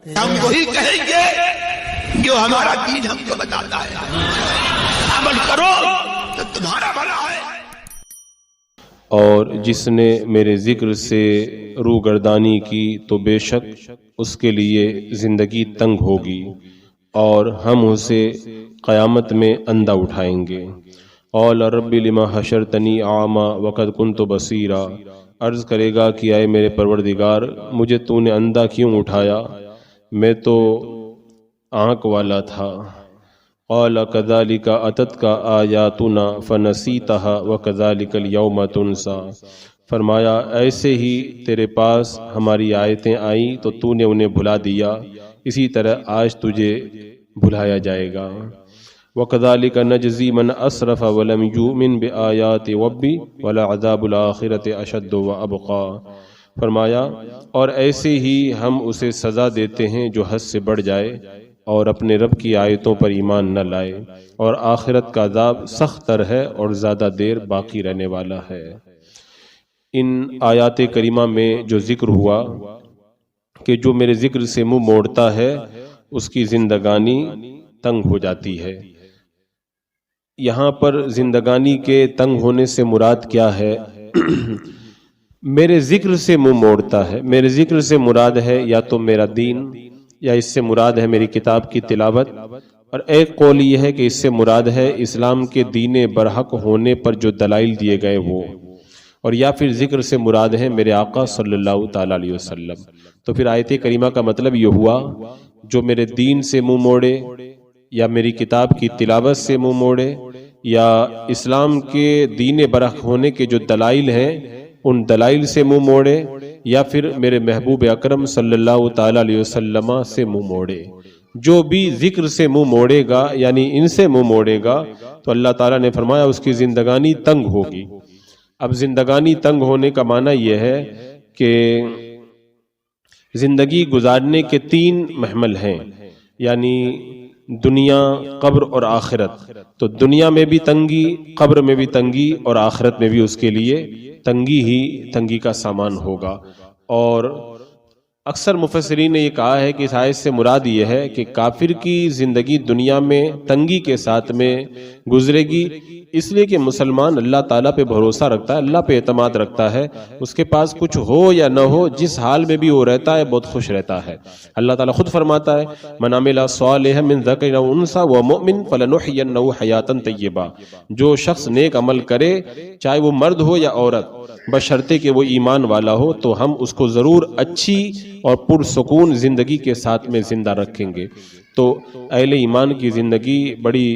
ہم وہی کہیں گے جو ہمارا دین ہم کو بتاتا ہے، عمل کرو تو تمہارا بھلا ہے۔ اور جس نے میرے ذکر سے روگردانی کی تو بے شک اس کے لیے زندگی تنگ ہوگی، اور ہم اسے قیامت میں اندھا اٹھائیں گے۔ قال رب لما حشرتنی اعمی وقد كنت بصیرا، عرض کرے گا کہ اے میرے پروردگار مجھے تو نے اندھا کیوں اٹھایا، میں تو آنکھ والا تھا۔ قال كذلك اتتك آیاتنا فنسیتها وكذلك اليوم تنسى، فرمایا ایسے ہی تیرے پاس ہماری آیتیں آئیں تو تو نے انہیں بھلا دیا، اسی طرح آج تجھے بھلایا جائے گا۔ وَكَذَلِكَ نَجْزِي مَنْ أَسْرَفَ وَلَمْ يُؤْمِنْ بِآيَاتِ رَبِّهِ وَلَعَذَابُ الْآخِرَةِ أَشَدُّ وَأَبْقَىٰ، فرمایا اور ایسے ہی ہم اسے سزا دیتے ہیں جو حد سے بڑھ جائے اور اپنے رب کی آیتوں پر ایمان نہ لائے، اور آخرت کا عذاب سخت تر ہے اور زیادہ دیر باقی رہنے والا ہے۔ ان آیات کریمہ میں جو ذکر ہوا کہ جو میرے ذکر سے منہ موڑتا ہے اس کی زندگانی تنگ ہو جاتی ہے، یہاں پر زندگانی کے تنگ ہونے سے مراد کیا ہے؟ میرے ذکر سے منہ موڑتا ہے، میرے ذکر سے مراد ہے یا تو میرا دین، یا اس سے مراد ہے میری کتاب کی تلاوت، اور ایک قول یہ ہے کہ اس سے مراد ہے اسلام کے دین برحق ہونے پر جو دلائل دیے گئے وہ، اور یا پھر ذکر سے مراد ہے میرے آقا صلی اللہ تعالی علیہ وسلم۔ تو پھر آیت کریمہ کا مطلب یہ ہوا جو میرے دین سے منہ موڑے، یا میری کتاب کی تلاوت سے منہ موڑے، یا اسلام کے دین برحق ہونے کے جو دلائل ہیں ان دلائل سے منہ موڑے، یا پھر میرے محبوب اکرم صلی اللہ تعالی علیہ وسلم سے منہ موڑے، جو بھی ذکر سے منہ موڑے گا یعنی ان سے منہ موڑے گا تو اللہ تعالیٰ نے فرمایا اس کی زندگانی تنگ ہوگی۔ اب زندگانی تنگ ہونے کا معنی یہ ہے کہ زندگی گزارنے کے تین محمل ہیں، یعنی دنیا، قبر اور آخرت۔ تو دنیا میں بھی تنگی، قبر میں بھی تنگی، اور آخرت میں بھی اس کے لیے تنگی ہی تنگی کا سامان ہوگا۔ اور اکثر مفسرین نے یہ کہا ہے کہ اس آیت سے مراد یہ ہے کہ کافر کی زندگی دنیا میں تنگی کے ساتھ میں گزرے گی، اس لیے کہ مسلمان اللہ تعالیٰ پہ بھروسہ رکھتا ہے، اللہ پہ اعتماد رکھتا ہے، اس کے پاس کچھ ہو یا نہ ہو جس حال میں بھی وہ رہتا ہے بہت خوش رہتا ہے۔ اللہ تعالیٰ خود فرماتا ہے من عمل صالحا من ذکر او انثی وهو مؤمن فلنحینہ حیاتا طیبہ، جو شخص نیک عمل کرے چاہے وہ مرد ہو یا عورت بشرطے کہ وہ ایمان والا ہو تو ہم اس کو ضرور اچھی اور پرسکون زندگی کے ساتھ میں زندہ رکھیں گے۔ تو اہل ایمان کی زندگی بڑی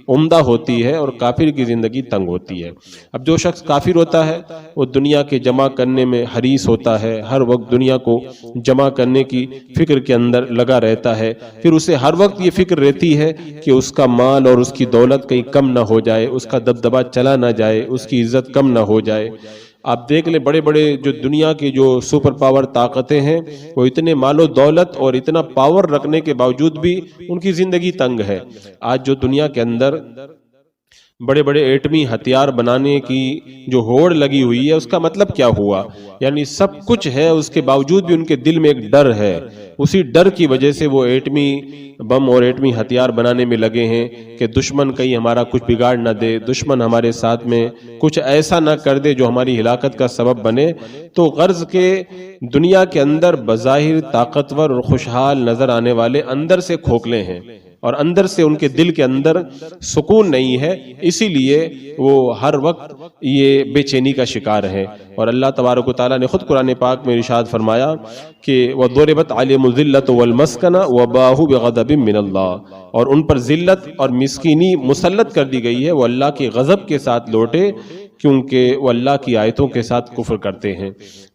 عمدہ ہوتی ہے اور کافر کی زندگی تنگ ہوتی ہے۔ اب جو شخص کافر ہوتا ہے وہ دنیا کے جمع کرنے میں حریص ہوتا ہے، ہر وقت دنیا کو جمع کرنے کی فکر کے اندر لگا رہتا ہے، پھر اسے ہر وقت یہ فکر رہتی ہے کہ اس کا مال اور اس کی دولت کہیں کم نہ ہو جائے، اس کا دبدبہ چلا نہ جائے، اس کی عزت کم نہ ہو جائے۔ آپ دیکھ لیں بڑے بڑے جو دنیا کے جو سپر پاور طاقتیں ہیں وہ اتنے مال و دولت اور اتنا پاور رکھنے کے باوجود بھی ان کی زندگی تنگ ہے۔ آج جو دنیا کے اندر بڑے بڑے ایٹمی ہتھیار بنانے کی جو ہوڑ لگی ہوئی ہے اس کا مطلب کیا ہوا؟ یعنی سب کچھ ہے اس کے باوجود بھی ان کے دل میں ایک ڈر ہے، اسی ڈر کی وجہ سے وہ ایٹمی بم اور ایٹمی ہتھیار بنانے میں لگے ہیں کہ دشمن کہیں ہمارا کچھ بگاڑ نہ دے، دشمن ہمارے ساتھ میں کچھ ایسا نہ کر دے جو ہماری ہلاکت کا سبب بنے۔ تو غرض کے دنیا کے اندر بظاہر طاقتور اور خوشحال نظر آنے والے اندر سے کھوکھلے ہیں، اور اندر سے ان کے دل کے اندر سکون نہیں ہے، اسی لیے وہ ہر وقت یہ بے چینی کا شکار ہے۔ اور اللہ تبارک و تعالیٰ نے خود قرآن پاک میں ارشاد فرمایا کہ وَضُرِبَتْ عَلَيْهِمُ الذِّلَّةُ وَالْمَسْكَنَةُ وَبَاءُوا بِغَضَبٍ مِّنَ اللَّهِ، اور ان پر ذلت اور مسکینی مسلط کر دی گئی ہے، وہ اللہ کے غضب کے ساتھ لوٹے کیونکہ وہ اللہ کی آیتوں کے ساتھ کفر کرتے ہیں۔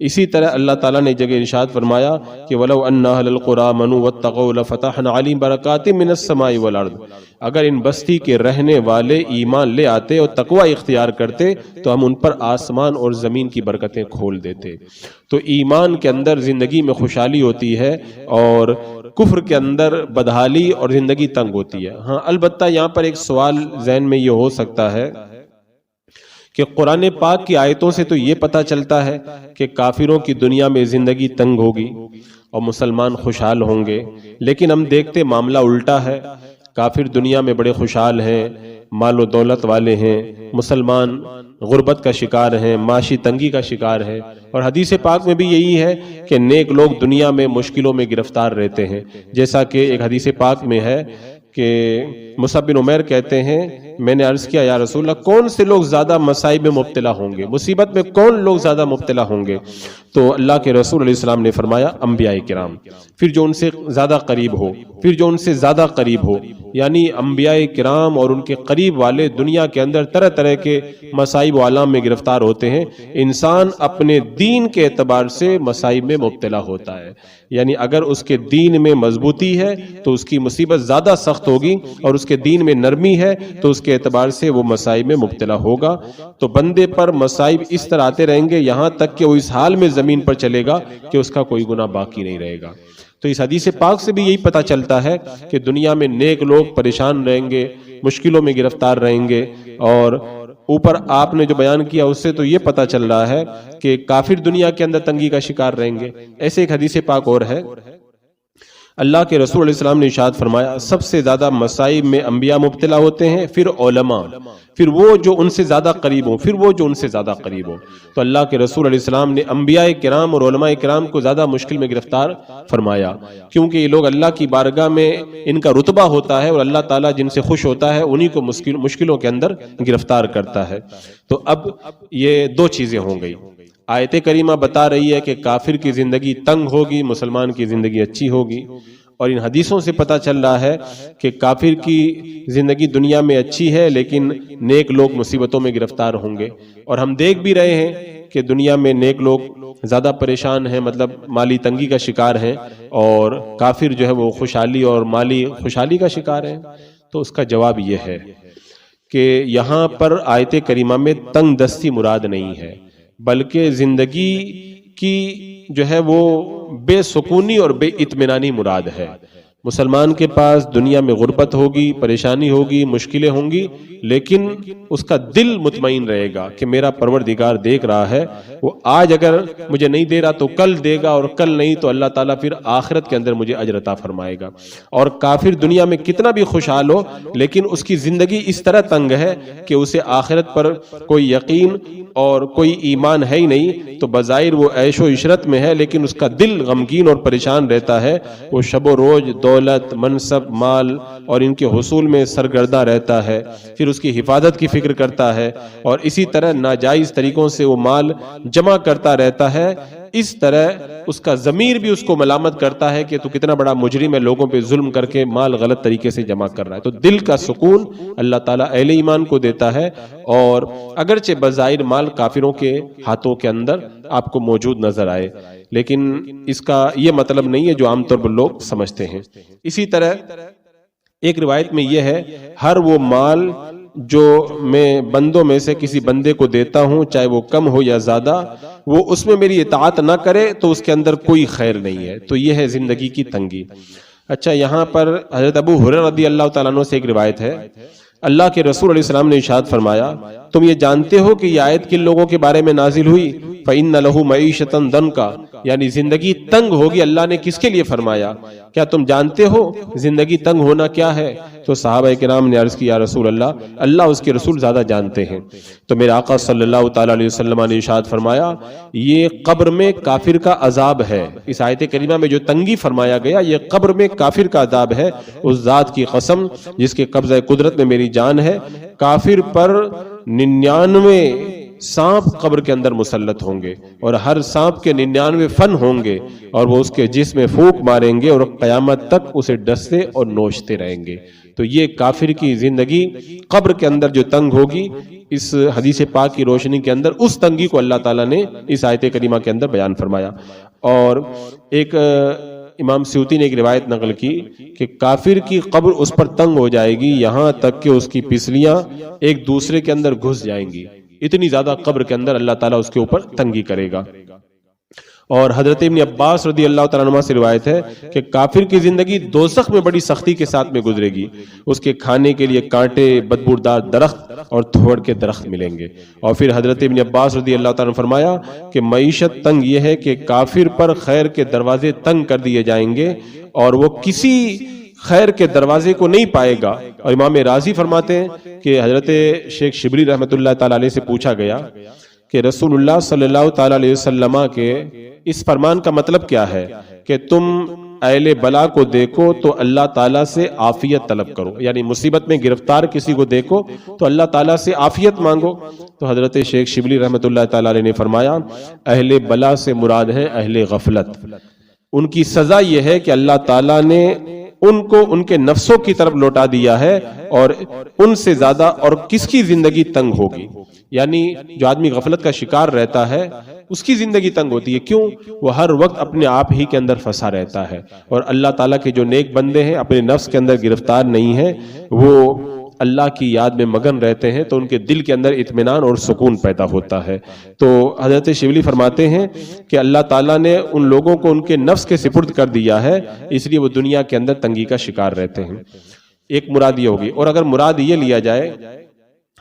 اسی طرح اللہ تعالیٰ نے جگہ ارشاد فرمایا کہ وَلَوْ أَنَّ أَهْلَ الْقُرَىٰ آمَنُوا وَاتَّقَوْا لَفَتَحْنَا عَلَيْهِمْ بَرَكَاتٍ مِّنَ السَّمَاءِ وَالْأَرْضِ، اگر ان بستی کے رہنے والے ایمان لے آتے اور تقوی اختیار کرتے تو ہم ان پر آسمان اور زمین کی برکتیں کھول دیتے۔ تو ایمان کے اندر زندگی میں خوشحالی ہوتی ہے اور کفر کے اندر بدحالی اور زندگی تنگ ہوتی ہے۔ ہاں البتہ یہاں پر ایک سوال ذہن میں یہ ہو سکتا ہے کہ قرآن پاک کی آیتوں سے تو یہ پتہ چلتا ہے کہ کافروں کی دنیا میں زندگی تنگ ہوگی، اور مسلمان خوشحال ہوں گے، لیکن ہم دیکھتے معاملہ الٹا ہے۔ کافر دنیا میں بڑے خوشحال ہیں، مال و دولت والے ہیں، مسلمان غربت کا شکار ہیں، معاشی تنگی کا شکار ہے۔ اور حدیث پاک میں بھی یہی ہے کہ نیک لوگ دنیا میں مشکلوں میں گرفتار رہتے ہیں، جیسا کہ ایک حدیث پاک میں ہے کہ مصعب بن عمیر کہتے ہیں میں نے عرض کیا یا رسول اللہ کون سے لوگ زیادہ مصائب میں مبتلا ہوں گے، مصیبت میں کون لوگ زیادہ مبتلا ہوں گے؟ تو اللہ کے رسول علیہ السلام نے فرمایا انبیاء کرام، پھر جو ان سے زیادہ قریب ہو، پھر جو ان سے زیادہ قریب ہو، یعنی انبیاء کرام اور ان کے قریب والے دنیا کے اندر طرح طرح کے مصائب و آلام میں گرفتار ہوتے ہیں۔ انسان اپنے دین کے اعتبار سے مصائب میں مبتلا ہوتا ہے، یعنی اگر اس کے دین میں مضبوطی ہے تو اس کی مصیبت زیادہ سخت ہوگی، اور اس کے دین میں نرمی ہے تو اس کے اعتبار سے وہ مصائب میں مبتلا ہوگا۔ تو بندے پر مصائب اس طرح آتے رہیں گے یہاں تک کہ وہ اس حال میں زمین پر چلے گا کہ اس کا کوئی گناہ باقی نہیں رہے گا۔ تو اس حدیث پاک سے بھی یہی پتہ چلتا ہے کہ دنیا میں نیک لوگ پریشان رہیں گے، مشکلوں میں گرفتار رہیں گے، اور اوپر آپ نے جو بیان کیا اس سے تو یہ پتہ چل رہا ہے کہ کافر دنیا کے اندر تنگی کا شکار رہیں گے۔ ایسے ایک حدیث پاک اور ہے، اللہ کے رسول علیہ السلام نے ارشاد فرمایا سب سے زیادہ مصائب میں انبیاء مبتلا ہوتے ہیں، پھر علماء، پھر وہ جو ان سے زیادہ قریب ہوں، پھر وہ جو ان سے زیادہ قریب ہوں۔ تو اللہ کے رسول علیہ السلام نے انبیاء کرام اور علماء کرام کو زیادہ مشکل میں گرفتار فرمایا، کیونکہ یہ لوگ اللہ کی بارگاہ میں ان کا رتبہ ہوتا ہے، اور اللہ تعالیٰ جن سے خوش ہوتا ہے انہی کو مشکلوں کے اندر گرفتار کرتا ہے۔ تو اب یہ دو چیزیں ہوں گئی، آیت کریمہ بتا رہی ہے کہ کافر کی زندگی تنگ ہوگی، مسلمان کی زندگی اچھی ہوگی، اور ان حدیثوں سے پتہ چل رہا ہے کہ کافر کی زندگی دنیا میں اچھی ہے لیکن نیک لوگ مصیبتوں میں گرفتار ہوں گے۔ اور ہم دیکھ بھی رہے ہیں کہ دنیا میں نیک لوگ زیادہ پریشان ہیں، مطلب مالی تنگی کا شکار ہیں، اور کافر جو ہے وہ خوشحالی اور مالی خوشحالی کا شکار ہیں۔ تو اس کا جواب یہ ہے کہ یہاں پر آیت کریمہ میں تنگ دستی مراد نہیں ہے، بلکہ زندگی کی جو ہے وہ بے سکونی اور بے اطمینانی مراد ہے۔ مسلمان کے پاس دنیا میں غربت ہوگی، پریشانی ہوگی، مشکلیں ہوں گی، لیکن اس کا دل مطمئن رہے گا کہ میرا پروردگار دیکھ رہا ہے، وہ آج اگر مجھے نہیں دے رہا تو کل دے گا، اور کل نہیں تو اللہ تعالیٰ پھر آخرت کے اندر مجھے اجر عطا فرمائے گا۔ اور کافر دنیا میں کتنا بھی خوشحال ہو لیکن اس کی زندگی اس طرح تنگ ہے کہ اسے آخرت پر کوئی یقین اور کوئی ایمان ہے ہی نہیں، تو بظاہر وہ عیش و عشرت میں ہے لیکن اس کا دل غمگین اور پریشان رہتا ہے، وہ شب و روز دولت، منصب، مال اور ان کے حصول میں سرگرداں رہتا ہے، پھر اس کی حفاظت کی فکر کرتا ہے، اور اسی طرح ناجائز طریقوں سے وہ مال جمع کرتا رہتا ہے۔ اس طرح اس کا ضمیر بھی اس کو ملامت کرتا ہے کہ تو کتنا بڑا مجرم ہے، لوگوں پہ ظلم کر کے مال غلط طریقے سے جمع کر رہا ہے۔ تو دل کا سکون اللہ تعالیٰ اہل ایمان کو دیتا ہے، اور اگرچہ بظاہر مال کافروں کے ہاتھوں کے اندر آپ کو موجود نظر آئے، لیکن اس کا یہ مطلب نہیں ہے جو عام طور پر لوگ سمجھتے ہیں۔ اسی طرح ایک روایت میں یہ ہے ہر وہ مال جو میں بندوں میں سے کسی بندے کو دیتا ہوں، چاہے وہ کم ہو یا زیادہ، وہ اس میں میری اطاعت نہ کرے تو اس کے اندر کوئی خیر نہیں ہے۔ تو یہ ہے زندگی کی تنگی۔ اچھا، یہاں پر حضرت ابو ہریرہ رضی اللہ تعالیٰ عنہ سے ایک روایت ہے، اللہ کے رسول علیہ السلام نے ارشاد فرمایا تم یہ جانتے ہو کہ یہ آیت کن لوگوں کے بارے میں نازل ہوئی؟ فَإِنَّ لَهُ مَعِيشَةً ضَنْكَ، یعنی زندگی تنگ ہوگی۔ اللہ نے کس کے لیے فرمایا؟ کیا تم جانتے ہو زندگی تنگ ہونا کیا ہے؟ تو صحابہ کرام نے عرض کیا یا رسول اللہ اس کے رسول زیادہ جانتے ہیں۔ تو میرے آقا صلی اللہ تعالیٰ علیہ وسلم نے ارشاد فرمایا یہ قبر میں کافر کا عذاب ہے۔ اس آیت کریمہ میں جو تنگی فرمایا گیا یہ قبر میں کافر کا عذاب ہے۔ اس ذات کی قسم جس کے قبضہ قدرت میں میری جان ہے، کافر پر 99 سانپ قبر کے اندر مسلط ہوں گے، اور ہر سانپ کے 99 فن ہوں گے، اور وہ اس کے جسم میں پھونک ماریں گے اور قیامت تک اسے ڈستے اور نوچتے رہیں گے۔ تو یہ کافر کی زندگی قبر کے اندر جو تنگ ہوگی، اس حدیث پاک کی روشنی کے اندر اس تنگی کو اللہ تعالیٰ نے اس آیت کریمہ کے اندر بیان فرمایا۔ اور ایک امام سیوطی نے ایک روایت نقل کی کہ کافر کی قبر اس پر تنگ ہو جائے گی یہاں تک کہ اس کی پسلیاں ایک دوسرے کے اندر گھس جائیں گی، اتنی زیادہ قبر کے اندر اللہ تعالیٰ اس کے اوپر تنگی کرے گا۔ اور حضرت ابن عباس رضی اللہ تعالیٰ عنہ سے روایت ہے کہ کافر کی زندگی دوزخ میں بڑی سختی کے ساتھ میں گزرے گی. اس کے کھانے کے لیے کانٹے، بدبودار درخت اور تھوڑ کے درخت ملیں گے. اور پھر حضرت ابن عباس رضی اللہ تعالیٰ عنہ نے فرمایا کہ معیشت تنگ یہ ہے کہ کافر پر خیر کے دروازے تنگ کر دیے جائیں گے اور وہ کسی خیر کے دروازے کو نہیں پائے گا. اور امام رازی فرماتے ہیں کہ حضرت شیخ شبلی رحمۃ اللہ تعالی علیہ سے پوچھا گیا کہ رسول اللہ صلی اللہ تعالی علیہ وسلم کے اس فرمان کا مطلب کیا ہے کہ تم اہل بلا کو دیکھو تو اللہ تعالیٰ سے عافیت طلب کرو، یعنی مصیبت میں گرفتار کسی کو دیکھو تو اللہ تعالیٰ سے عافیت مانگو. تو حضرت شیخ شبلی رحمۃ اللہ تعالی علیہ نے فرمایا اہل بلا سے مراد ہے اہل غفلت. ان کی سزا یہ ہے کہ اللہ تعالیٰ نے ان کو ان کے نفسوں کی طرف لوٹا دیا ہے اور ان سے زیادہ اور کس کی زندگی تنگ ہوگی. یعنی جو آدمی غفلت کا شکار رہتا ہے اس کی زندگی تنگ ہوتی ہے. کیوں؟ وہ ہر وقت اپنے آپ ہی کے اندر پھنسا رہتا ہے اور اللہ تعالیٰ کے جو نیک بندے ہیں اپنے نفس کے اندر گرفتار نہیں ہیں، وہ اللہ کی یاد میں مگن رہتے ہیں تو ان کے دل کے اندر اطمینان اور سکون پیدا ہوتا ہے. تو حضرت شبلی فرماتے ہیں کہ اللہ تعالیٰ نے ان لوگوں کو ان کے نفس کے سپرد کر دیا ہے، اس لیے وہ دنیا کے اندر تنگی کا شکار رہتے ہیں. ایک مراد یہ ہوگی. اور اگر مراد یہ لیا جائے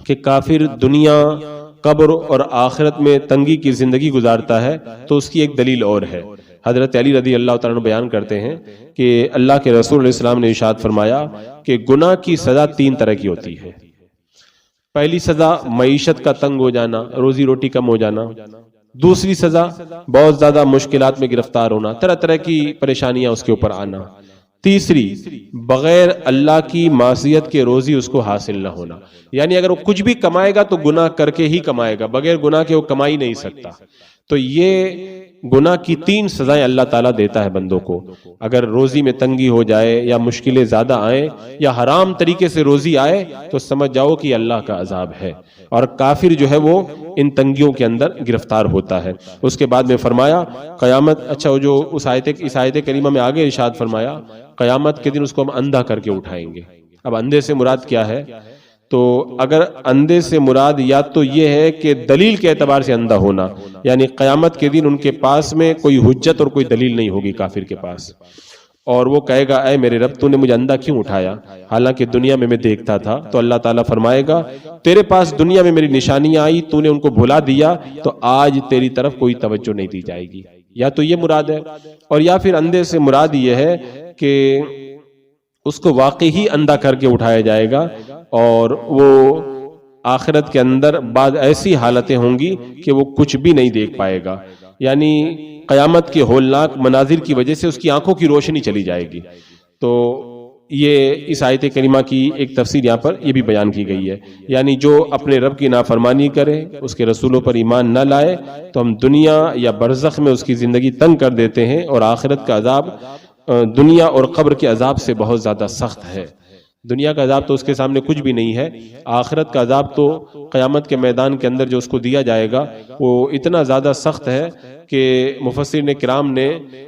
کہ کافر دنیا، قبر اور آخرت میں تنگی کی زندگی گزارتا ہے تو اس کی ایک دلیل اور ہے. حضرت علی رضی اللہ تعالیٰ عنہ بیان کرتے ہیں کہ اللہ کے رسول علیہ السلام نے ارشاد فرمایا کہ گناہ کی سزا 3 طرح کی ہوتی ہے. پہلی سزا معیشت کا تنگ ہو جانا، روزی روٹی کم ہو جانا. دوسری سزا بہت زیادہ مشکلات میں گرفتار ہونا، طرح طرح کی پریشانیاں اس کے اوپر آنا. تیسری بغیر اللہ کی معصیت کے روزی اس کو حاصل نہ ہونا، یعنی اگر وہ کچھ بھی کمائے گا تو گناہ کر کے ہی کمائے گا، بغیر گناہ کے وہ کما ہی نہیں سکتا. تو یہ گناہ کی 3 سزائیں اللہ تعالیٰ دیتا ہے بندوں کو. اگر روزی میں تنگی ہو جائے یا مشکلیں زیادہ آئیں یا حرام طریقے سے روزی آئے تو سمجھ جاؤ کہ اللہ کا عذاب ہے، اور کافر جو ہے وہ ان تنگیوں کے اندر گرفتار ہوتا ہے. اس کے بعد میں فرمایا قیامت، اچھا جو اس آیت کریمہ میں آگے ارشاد فرمایا قیامت کے دن اس کو ہم اندھا کر کے اٹھائیں گے. اب اندھے سے مراد کیا ہے؟ تو اگر اندھے سے مراد یا تو یہ ہے کہ دلیل کے اعتبار سے اندھا ہونا، یعنی قیامت کے دن ان کے پاس میں کوئی حجت اور کوئی دلیل نہیں ہوگی کافر کے پاس، اور وہ کہے گا اے میرے رب تو نے مجھے اندھا کیوں اٹھایا حالانکہ دنیا میں دیکھتا تھا. تو اللہ تعالیٰ فرمائے گا تیرے پاس دنیا میں میری نشانیاں آئی، تو نے ان کو بھلا دیا، تو آج تیری طرف کوئی توجہ نہیں دی جائے گی. یا تو یہ مراد ہے، اور یا پھر اندھے سے مراد یہ ہے کہ اس کو واقعی ہی اندھا کر کے اٹھایا جائے گا اور وہ آخرت کے اندر بعد ایسی حالتیں ہوں گی کہ وہ کچھ بھی نہیں دیکھ پائے گا، یعنی قیامت کے ہولناک مناظر کی وجہ سے اس کی آنکھوں کی روشنی چلی جائے گی. تو یہ اس آیت کریمہ کی ایک تفسیر یہاں پر یہ بھی بیان کی گئی ہے، یعنی جو اپنے رب کی نافرمانی کرے، اس کے رسولوں پر ایمان نہ لائے تو ہم دنیا یا برزخ میں اس کی زندگی تنگ کر دیتے ہیں، اور آخرت کا عذاب دنیا اور قبر کے عذاب سے بہت زیادہ سخت ہے. دنیا کا عذاب تو اس کے سامنے کچھ بھی نہیں ہے، آخرت کا عذاب تو قیامت کے میدان کے اندر جو اس کو دیا جائے گا وہ اتنا زیادہ سخت ہے کہ مفسرین کرام نے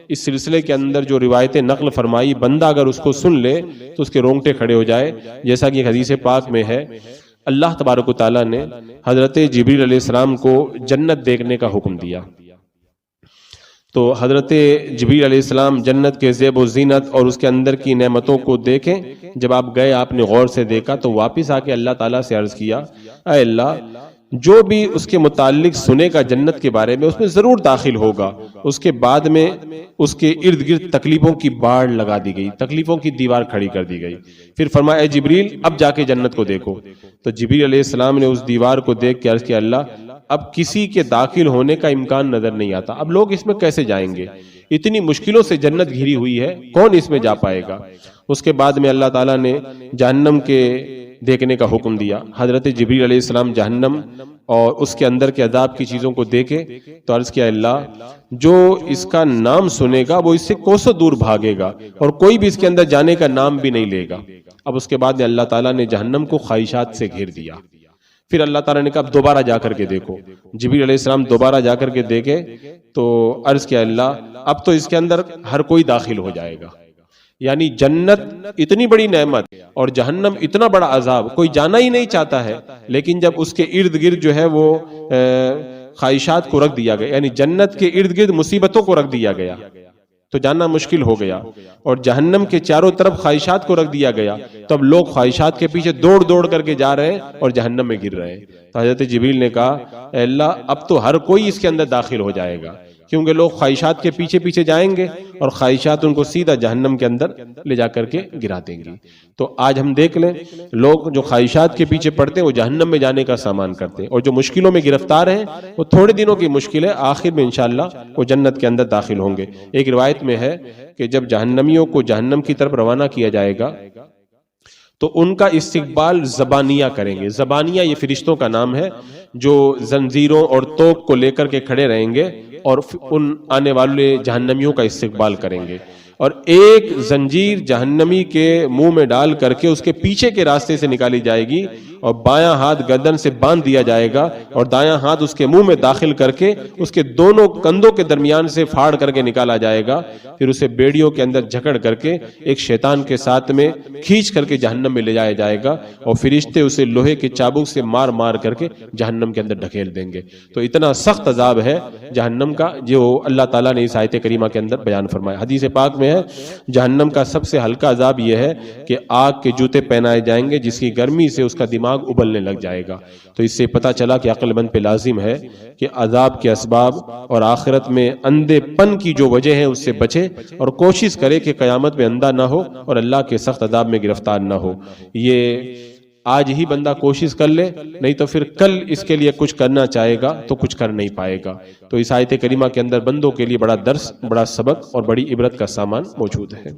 اس سلسلے کے اندر جو روایتیں نقل فرمائی، بندہ اگر اس کو سن لے تو اس کے رونگٹے کھڑے ہو جائے. جیسا کہ حدیث پاک میں ہے اللہ تبارک و تعالیٰ نے حضرت جبریل علیہ السلام کو جنت دیکھنے کا حکم دیا. تو حضرت جبریل علیہ السلام جنت کے زیب و زینت اور اس کے اندر کی نعمتوں کو دیکھیں. جب آپ گئے آپ نے غور سے دیکھا تو واپس آ کے اللہ تعالیٰ سے عرض کیا اے اللہ جو بھی اس کے متعلق سنے گا جنت کے بارے میں اس میں ضرور داخل ہوگا. اس کے بعد میں اس کے ارد گرد تکلیفوں کی باڑ لگا دی گئی، تکلیفوں کی دیوار کھڑی کر دی گئی. پھر فرمایا اے جبریل اب جا کے جنت کو دیکھو. تو جبریل علیہ السلام نے اس دیوار کو دیکھ کے عرض کیا اللہ اب کسی کے داخل ہونے کا امکان نظر نہیں آتا، اب لوگ اس میں کیسے جائیں گے؟ اتنی مشکلوں سے جنت گھری ہوئی ہے، کون اس میں جا پائے گا؟ اس کے بعد میں اللہ تعالیٰ نے جہنم کے دیکھنے کا حکم دیا. حضرت جبریل علیہ السلام جہنم اور اس کے اندر کے عذاب کی چیزوں کو دیکھے تو عرض کیا اللہ جو اس کا نام سنے گا وہ اس سے کوسوں دور بھاگے گا اور کوئی بھی اس کے اندر جانے کا نام بھی نہیں لے گا. اب اس کے بعد میں اللہ تعالیٰ نے جہنم کو خواہشات سے گھیر دیا. پھر اللہ تعالیٰ نے کہا اب دوبارہ جا کر کے دیکھو. جبریل علیہ السلام دوبارہ جا کر کے دیکھے تو عرض کیا اللہ اب تو اس کے اندر ہر کوئی داخل ہو جائے گا. یعنی جنت اتنی بڑی نعمت اور جہنم اتنا بڑا عذاب، کوئی جانا ہی نہیں چاہتا ہے، لیکن جب اس کے ارد گرد جو ہے وہ خواہشات کو رکھ دیا گیا، یعنی جنت کے ارد گرد مصیبتوں کو رکھ دیا گیا تو جاننا مشکل ہو گیا، اور جہنم کے چاروں طرف خواہشات کو رکھ دیا گیا تو اب لوگ خواہشات کے پیچھے دوڑ دوڑ کر کے جا رہے ہیں اور جہنم میں گر رہے ہیں۔ تو حضرت جبریل نے کہا اے اللہ اب تو ہر کوئی اس کے اندر داخل ہو جائے گا، کیونکہ لوگ خواہشات کے پیچھے پیچھے جائیں گے اور خواہشات ان کو سیدھا جہنم کے اندر لے جا کر کے گرا دیں گی۔ تو آج ہم دیکھ لیں لوگ جو خواہشات کے پیچھے پڑتے ہیں وہ جہنم میں جانے کا سامان کرتے ہیں، اور جو مشکلوں میں گرفتار ہیں وہ تھوڑے دنوں کی مشکل ہے، آخر میں انشاءاللہ وہ جنت کے اندر داخل ہوں گے۔ ایک روایت میں ہے کہ جب جہنمیوں کو جہنم کی طرف روانہ کیا جائے گا تو ان کا استقبال زبانیہ کریں گے۔ زبانیہ یہ فرشتوں کا نام ہے جو زنجیروں اور توق کو لے کر کے کھڑے رہیں گے اور ان آنے والے جہنمیوں کا استقبال کریں گے، اور ایک زنجیر جہنمی کے منہ میں ڈال کر کے اس کے پیچھے کے راستے سے نکالی جائے گی، اور بایاں ہاتھ گردن سے باندھ دیا جائے گا اور دایاں ہاتھ اس کے منہ میں داخل کر کے اس کے دونوں کندھوں کے درمیان سے پھاڑ کر کے نکالا جائے گا، پھر اسے بیڑیوں کے اندر جکڑ کر کے ایک شیطان کے ساتھ میں کھینچ کر کے جہنم میں لے جایا جائے گا، اور فرشتے اسے لوہے کے چابک سے مار مار کر کے جہنم کے اندر ڈھکیل دیں گے۔ تو اتنا سخت عذاب ہے جہنم کا جو اللہ تعالیٰ نے اس آیت کریمہ کے اندر بیان فرمایا۔ حدیث پاک میں ہے جہنم کا سب سے ہلکا عذاب یہ ہے کہ آگ کے جوتے پہنائے جائیں گے جس کی گرمی سے اس کا دماغ ابلنے لگ جائے گا۔ تو اس سے پتہ چلا کہ عقل مند پہ لازم ہے کہ عذاب کے اسباب اور آخرت میں اندھے پن کی جو وجہ ہے اس سے بچے، اور کوشش کرے کہ قیامت میں اندھا نہ ہو اور اللہ کے سخت عذاب میں گرفتار نہ ہو۔ یہ آج ہی بندہ کوشش کر لے، نہیں تو پھر کل اس کے لیے کچھ کرنا چاہے گا تو کچھ کر نہیں پائے گا۔ تو اس آیت کریمہ کے اندر بندوں کے لیے بڑا درس، بڑا سبق اور بڑی عبرت کا سامان موجود ہے۔